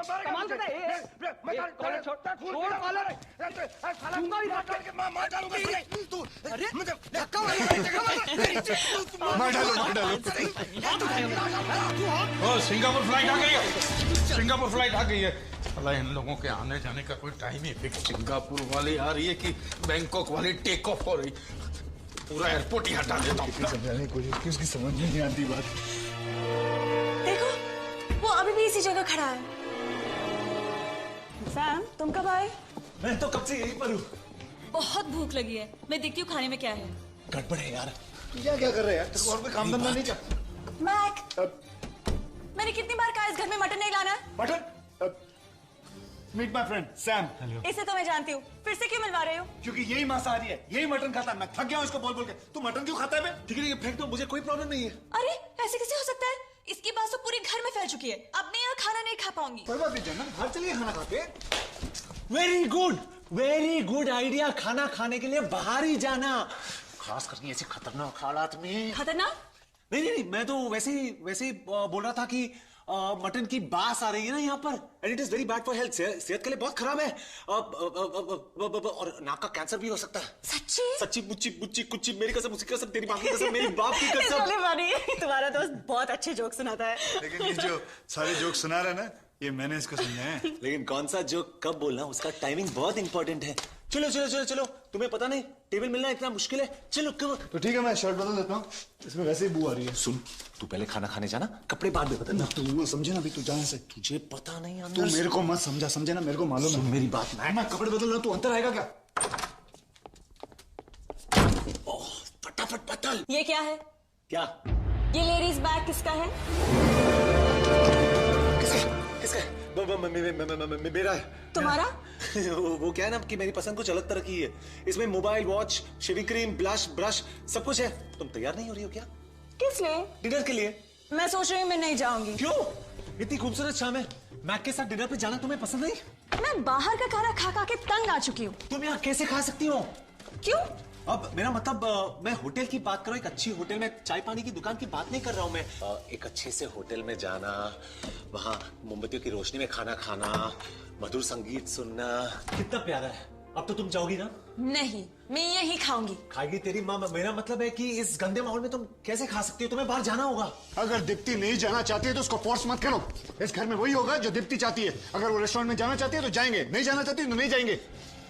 कमाल करता है। कॉलर छोड़ कॉलर। दूंगा ही धक्का के मार डालूंगा तू। अरे मुझे धक्का मार डालो। ओ सिंगापुर फ्लाइट आ गई है। सिंगापुर फ्लाइट आ गई है। अल्लाह इन लोगों के आने जाने का कोई टाइम ही फिक्स। सिंगापुर वाली आ रही है कि बैंकॉक वाली टेक ऑफ हो रही। पूरा एयरपोर्ट ही हटा देता हूँ। समझाने की कोशिश की, उसकी समझ में नहीं आती बात। देखो वो अभी भी इसी जगह खड़ा है। सैम तुम कब आए? मैं तो कब से यहीं पर हूँ। बहुत भूख लगी है, मैं देखती हूँ खाने में क्या है। गड़बड़ है यार। क्या कर रहे हैं यार? तेरे को और कोई काम धंधा नहीं चाहिए? मैक, मैंने कितनी बार कहा इस घर में मटन नहीं लाना। Mutton? Meet my friend Sam. इसे तो मैं जानती हूँ, फिर से क्यों मिलवा रहे हो? क्योंकि यही मांसाहारी है, यही मटन खाता है। मैं थक गया हूँ इसको बोल बोल के। तू मटन क्यों खाता है? मैं ठीक है फेंक दो, मुझे कोई प्रॉब्लम नहीं है। अरे ऐसे कैसे हो सकता है? इसकी बात तो पूरे घर में फैल चुकी है। अब मैं यहाँ खाना नहीं खा पाऊंगी। कोई बात नहीं जानना, बाहर चलिए खाना खाते। Very good idea. खाना खाने के लिए बाहर ही जाना, खास करके ऐसे खतरनाक हालात में। खतरनाक? नहीं, मैं तो वैसे ही बोल रहा था कि मटन की बास आ रही है ना यहाँ पर, and it is very bad for health. सेहत के लिए बहुत खराब है। और नाक का कैंसर भी हो सकता है। सच्ची? सच्ची मुच्ची कुच्ची, मेरी कसम, उसकी कसम, तेरी माँ की कसम, मेरी बाप की कसम। तुम्हारा दोस्त बहुत अच्छे जोक सुनाता है। लेकिन ये जो सारे जोक सुना रहा है ना, ये मैंने इसको सुना है। लेकिन कौन सा जोक कब बोलना, उसका टाइमिंग बहुत इंपॉर्टेंट है। चलो, तुम्हें पता नहीं टेबल मिलना इतना मुश्किल है। चलो तो ठीक है, मैं शर्ट बदल देता हूँ, इसमें वैसे ही बू आ रही है। सुन, तू पहले खाना खाने जाना, कपड़े बाद में बदलना। तू समझे ना, अभी तू जाने से। तुझे पता नहीं तू मेरे को मत समझे ना, मेरे को मालूम है। मेरी बात मैं कपड़े बदल रहा हूँ, तू अंतर आएगा क्या? फटाफट बदल। ये क्या है? क्या? ये लेडीज बैग किसका है? किसका? मेरा है। तुम्हारा? वो क्या है ना कि मेरी पसंद कुछ अलग तरह की है। इसमें mobile, watch, shaving cream, blush, brush सब कुछ है। तुम तैयार नहीं हो रही हो क्या? किस लिए? डिनर के लिए। मैं सोच रही हूँ मैं नहीं जाऊंगी। क्यों? इतनी खूबसूरत शाम है, मैक के साथ डिनर पे जाना तुम्हें पसंद नहीं? मैं बाहर का खाना खा के तंग आ चुकी हूँ। तुम यहाँ कैसे खा सकती हो? क्यों? अब मेरा मतलब मैं होटल की बात कर रहा हूँ, एक अच्छी होटल में, चाय पानी की दुकान की बात नहीं कर रहा हूँ मैं। एक अच्छे से होटल में जाना, वहाँ मोमबत्तियों की रोशनी में खाना खाना, मधुर संगीत सुनना, कितना प्यारा है। अब तो तुम जाओगी ना? नहीं, मैं यही खाऊंगी। खाएगी तेरी माँ। मेरा मतलब है कि इस गंदे माहौल में तुम कैसे खा सकती हो? तुम्हें बाहर जाना होगा। अगर दीप्ति नहीं जाना चाहती है तो उसको फोर्स मत करो। इस घर में वही होगा जो दीप्ति चाहती है। अगर वो रेस्टोरेंट में जाना चाहती है तो जाएंगे, नहीं जाना चाहती तो नहीं जाएंगे।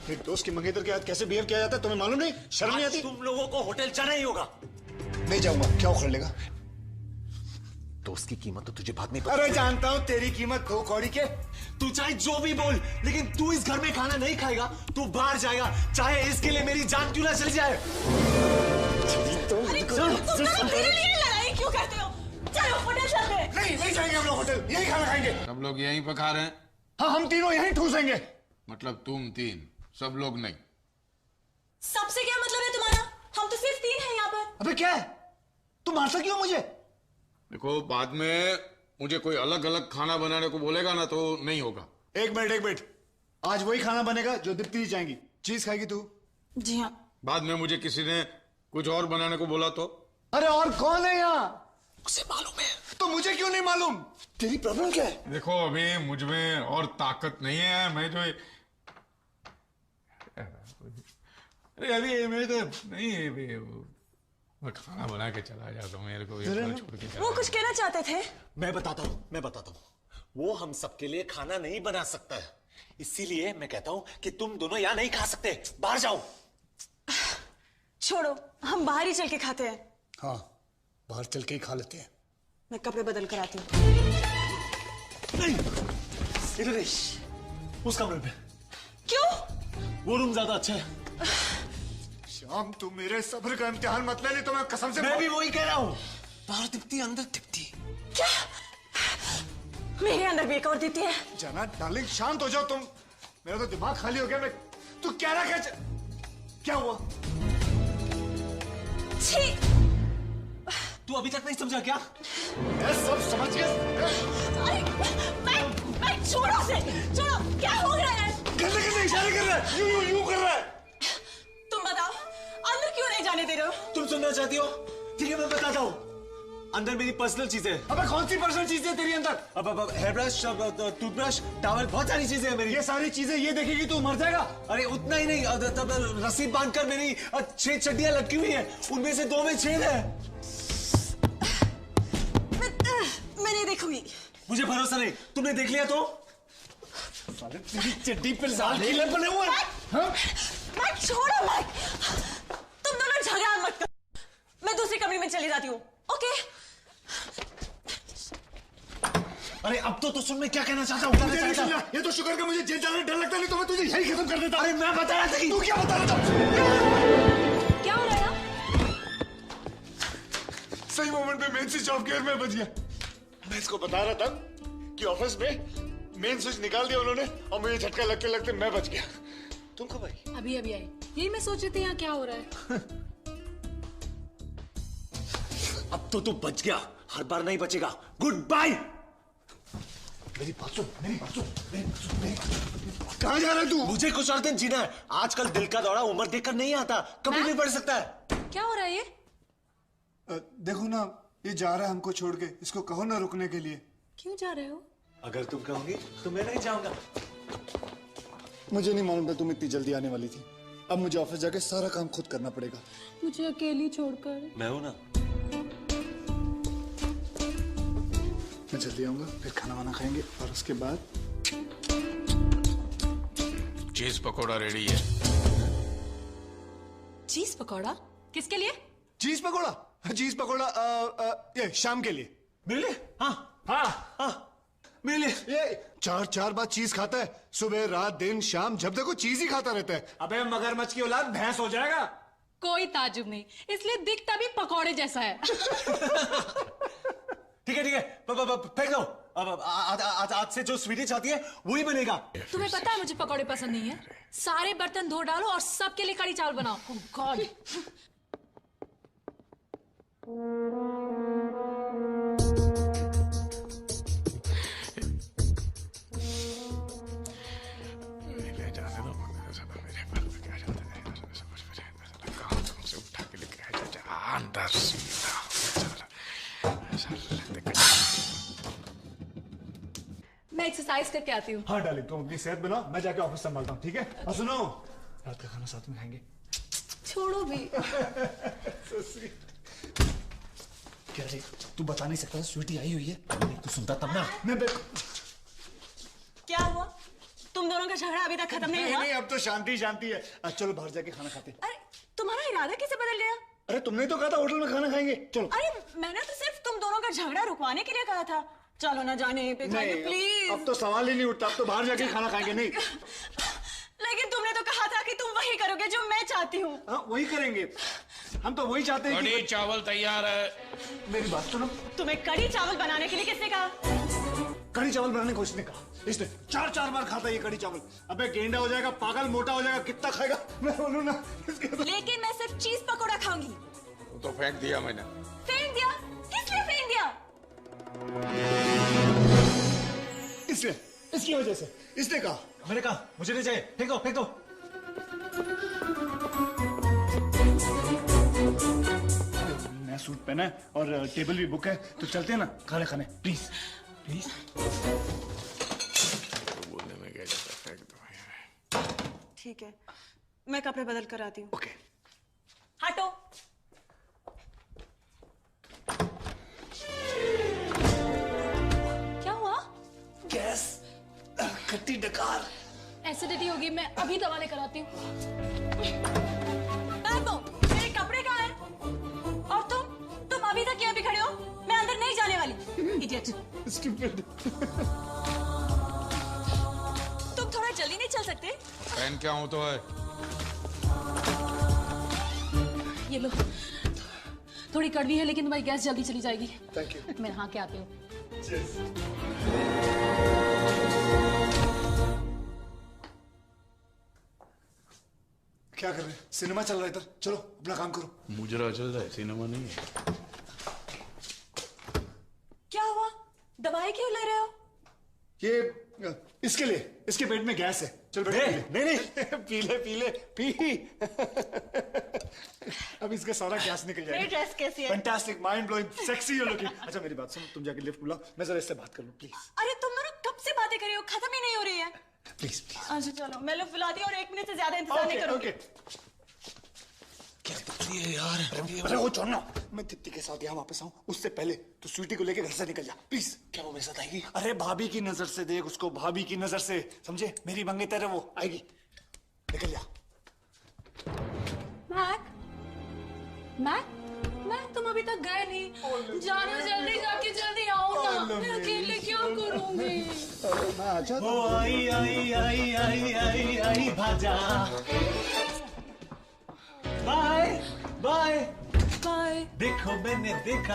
एक दोस्त की मंगेतर के साथ कैसे बिहेव किया जाता है तुम्हें मालूम नहीं? शर्म नहीं आती? तुम लोगों को होटल जाना ही होगा। नहीं जाऊंगा, क्या उखड़ लेगा? दोस्त की कीमत तो तुझे बाद में पता। अरे जानता हूँ तेरी कीमत 2 कौड़ी के। तू चाहे जो भी बोल, लेकिन तू इस घर में खाना नहीं खाएगा। तू बाहर जाएगा, चाहे इसके लिए मेरी जान क्यों ना चली जाए। तुम मेरे लिए लड़ाई क्यों करते हो? चलो होटल चलते हैं। नहीं जाएंगे हम लोग होटल, यही खाना खाएंगे। सब लोग यहीं पर खा रहे हैं? हाँ, हम तीनों यहीं ठूसेंगे। मतलब तुम 3, सब लोग नहीं? सबसे क्या मतलब है तुम्हारा? हम तो सिर्फ 3 हैं यहाँ पर। अबे क्या है, तू मारता क्यों मुझे? देखो, बाद में मुझे कोई अलग अलग खाना बनाने को बोलेगा ना तो नहीं होगा। एक मिनट, आज वही खाना बनेगा जो दीप्ति जी चाहेंगी। चीज खाएगी तू? जी हाँ। बाद में मुझे किसी ने कुछ और बनाने को बोला तो? अरे और कौन है यहाँ? उसे मालूम है तो मुझे क्यों नहीं मालूम? तेरी प्रॉब्लम क्या है? देखो, अभी मुझ में और ताकत नहीं है। मैं जो अभी मैं तो नहीं, मैं खाना बना के चला जाता हूँ। मेरे को छोड़ के वो कुछ कहना चाहते थे? मैं बताता हूँ। वो हम सबके लिए खाना नहीं बना सकता है, इसीलिए मैं कहता हूँ कि तुम दोनों यहाँ नहीं खा सकते, बाहर जाओ। छोड़ो, हम बाहर ही चल के खाते हैं। हाँ, बाहर चल के ही खा लेते हैं। मैं कपड़े बदल कर आती हूँ। नहीं, इधर नहीं, उस कमरे पे। क्यों? वो रूम ज्यादा अच्छा है। श्याम, तू मेरे सब्र का इम्तिहान मत ले, नहीं तो मैं कसम से। मैं भी वही कह रहा हूँ। बाहर दिखती, अंदर दिखती। क्या? मेरे अंदर भी एक और दीप्ति है। जाना डार्लिंग, शांत हो जाओ तुम। मेरा तो दिमाग खाली हो गया। मैं तू क्या रखा? क्या हुआ? छी! तू अभी तक नहीं समझा क्या? मैं सब समझ गया। मैं छोड़ो से, छोड़ो। क्या हो रहा है? गंदे इशारे कर रहा है, यूं कर रहा है। तुम बताओ, अंदर क्यों नहीं जाने दे रहे हो? तुम सुनना चाहती हो? ठीक है, मैं बताता हूँ। अंदर मेरी पर्सनल चीजें। अबे कौन सी पर्सनल चीजें तेरी अंदर? अब हेयर ब्रश, टूथब्रश, टॉवल, बहुत सारी चीजें हैं मेरी। ये सारी चीजें ये देखेगी तू मर जाएगा। अरे उतना ही नहीं, तब रस्सी बांधकर मेरी 6 चड्डियां लटकी हुई हैं, उनमें से 2 में छेद है। मैं नहीं देखूंगी। मुझे भरोसा नहीं, तुमने देख लिया तो? साले तेरी चड्डी पे लाल किले बने हुए हैं। हाँ? मैं छोड़ो मत। तुम दोनों झगड़ा मत करो। मैं दूसरी कमरे में चली जाती हूँ। ओके? अरे अब तो सुन, मैं क्या कहना चाहता हूँ। मुझे नहीं सुनना। ये तो शुक्र का मुझे जेल जाने डर लगता, नहीं तो मैं तुझे यही खत्म कर देता। अरे मैं बता रहा था कि तू क्या बता रहा था? क्या हो रहा है? सही मोमेंट पे मेन स्विच ऑफ किया और मैं बच गया। मैं इसको बता रहा था कि ऑफिस में मेन स्विच निकाल दिया उन्होंने और मुझे झटका लगते लगते मैं बच गया। तुम कब आई? अभी अभी आई। यही मैं सोच रही थी यहाँ क्या हो रहा है। अब तो तू बच गया, हर बार नहीं बचेगा। Goodbye. मेरी बात सुन, मेरी बात सुन, मेरी बात सुन, मेरी बात सुन। कहाँ जा रहा है तू? मुझे कुछ और दिन जीना है। आजकल दिल का दौरा उम्र देखकर नहीं आता, कभी भी बढ़ सकता है। क्या हो रहा है ये? देखो ना, ये जा रहा है हमको छोड़ के। इसको कहो ना रुकने के लिए। क्यों जा रहे हो? अगर तुम कहोगी तो मैं नहीं जाऊंगा। मुझे नहीं मालूम था तुम इतनी जल्दी आने वाली थी। अब मुझे ऑफिस जाके सारा काम खुद करना पड़ेगा। मुझे अकेली छोड़कर। मैं हूं ना। मैं जल्दी आऊंगा, फिर खाना वाना खाएंगे और उसके बाद चीज पकौड़ा रेडी है। चीज पकौड़ा? किसके लिए? चीज पकौड़ा। चीज पकौड़ा ये शाम के लिए। मेरे लिए? हाँ हाँ, मेरे लिए। ये चार बार चीज खाता है, सुबह रात दिन शाम, जब देखो चीज ही खाता रहता है। अबे मगरमच्छ की औलाद भैंस हो जाएगा। कोई ताजुब नहीं, इसलिए दिखता भी पकौड़े जैसा है। ठीक है, फेंक दो। अब आज से जो स्वीटी चाहती है वही बनेगा। तुम्हें पता है मुझे पकौड़े पसंद नहीं है। सारे बर्तन धो डालो और सबके लिए कड़ी चावल बनाओ। ओह गॉड। मैं एक्सरसाइज करके आती हूँ। हाँ डार्लिंग, तुम अपनी सेहत बनाओ, मैं जाके ऑफिस संभालता हूँ। ठीक है? और सुनो, रात का खाना साथ में खाएंगे। छोड़ो भी। So sweet. क्या रे, तू बता नहीं सकता स्वीटी आई हुई है? तू सुनता तब ना। मैं क्या हुआ? तुम दोनों का झगड़ा अभी तक खत्म नहीं हुआ? नहीं, अब तो शांति शांति है। चलो बाहर जाके खाना खाते हैं। अरे तुम्हारा इरादा कैसे बदल गया? अरे तुमने तो कहा था होटल में खाना खाएंगे। चलो। अरे मैंने तो सिर्फ तुम दोनों का झगड़ा रुकवाने के लिए कहा था। चलो ना जाने पे नहीं, प्लीज। अब तो सवाल ही नहीं उठता। अब तो बाहर जाके खाना खाएंगे। नहीं, लेकिन तुमने तो कहा था कि तुम वही करोगे जो मैं चाहती हूँ। हाँ वही करेंगे। हम तो वही चाहते हैं कड़ी कि... चावल तैयार है। मेरी बात सुनो। तुम्हें कड़ी चावल बनाने के लिए किसने कहा? कड़ी चावल बनाने को इसने कहा। इसने चार बार खाता है ये कड़ी चावल। अबे गेंडा हो जाएगा, पागल, मोटा हो जाएगा, कितना खाएगा? मैं बोलूं ना इसके तो... लेकिन मैं सिर्फ चीज पकौड़ा खाऊंगी। वो तो फेंक दिया मैंने। फेंक दिया? किस लिए फेंक दिया? इसलिए, इसकी वजह से इसने कहा। मैंने कहा मुझे नहीं चाहिए, फेंक दो, फेंक दो। नया सूट पहना है और टेबल भी बुक है, तो चलते हैं ना खाने खाने। Please please. बोलने में क्या जाता है, फेंक दो। ठीक है, मैं कपड़े बदल कर आती हूँ। ओके। हटो। क्या हुआ? गैस, खट्टी डकार। एसिडिटी होगी, मैं अभी दवा लेकर आती हूँ। मेरे कपड़े कहाँ हैं? और तुम अभी तक यहाँ भी खड़े हो? मैं अंदर नहीं जाने वाली। इडियट। Stupid. तुम थोड़ा जल्दी नहीं चल सकते? पहन क्या हूं तो है। ये लो, थोड़ी कड़वी है लेकिन तुम्हारी गैस जल्दी चली जाएगी। Thank you. मैं नहा के आती हूँ। Cheers. क्या कर रहे हैं? सिनेमा चल रहा है इधर। चलो अपना काम करो। मुजरा चल रहा है, सिनेमा नहीं है। क्या हुआ? दवाई क्यों ले रहे हो? ये इसके लिए, इसके पेट में गैस है। चल बेटा नहीं पी ले पी ले पी। अब इसका सारा गैस निकल जाएगा। मेरी ड्रेस कैसी है? Fantastic, mind blowing, sexy you looking. अच्छा मेरी बात सुन, तुम जाके लिफ्ट बुलाओ, मैं जरा इससे बात कर लूं प्लीज। अरे तुम दोनों कब से बातें कर रही हो, खत्म ही नहीं हो रही है। Please please. अच्छा चलो, मैं लिफ्ट बुलाती हूँ और 1 मिनट से ज्यादा इंतजार नहीं करूंगी। क्या कर रही है यार? अरे वो छोड़ना, मैं दीप्ति के साथ यहाँ वापस आऊँ उससे पहले तो स्वीटी को लेके घर से निकल जा प्लीज। क्या वो मेरे साथ आएगी? अरे भाभी की नजर से देख उसको, भाभी की नजर से, समझे? मेरी मंगेतर है वो, आएगी, निकल जा। मैक तुम अभी तक गए नहीं, जाना जल्दी, जाके जल्दी आओ ना, मैं अकेले क्या करूंगी। मैं आजा। ओ आई आई आई आई आई आई भाजा। Bye bye. बाय। देखो मैंने देखा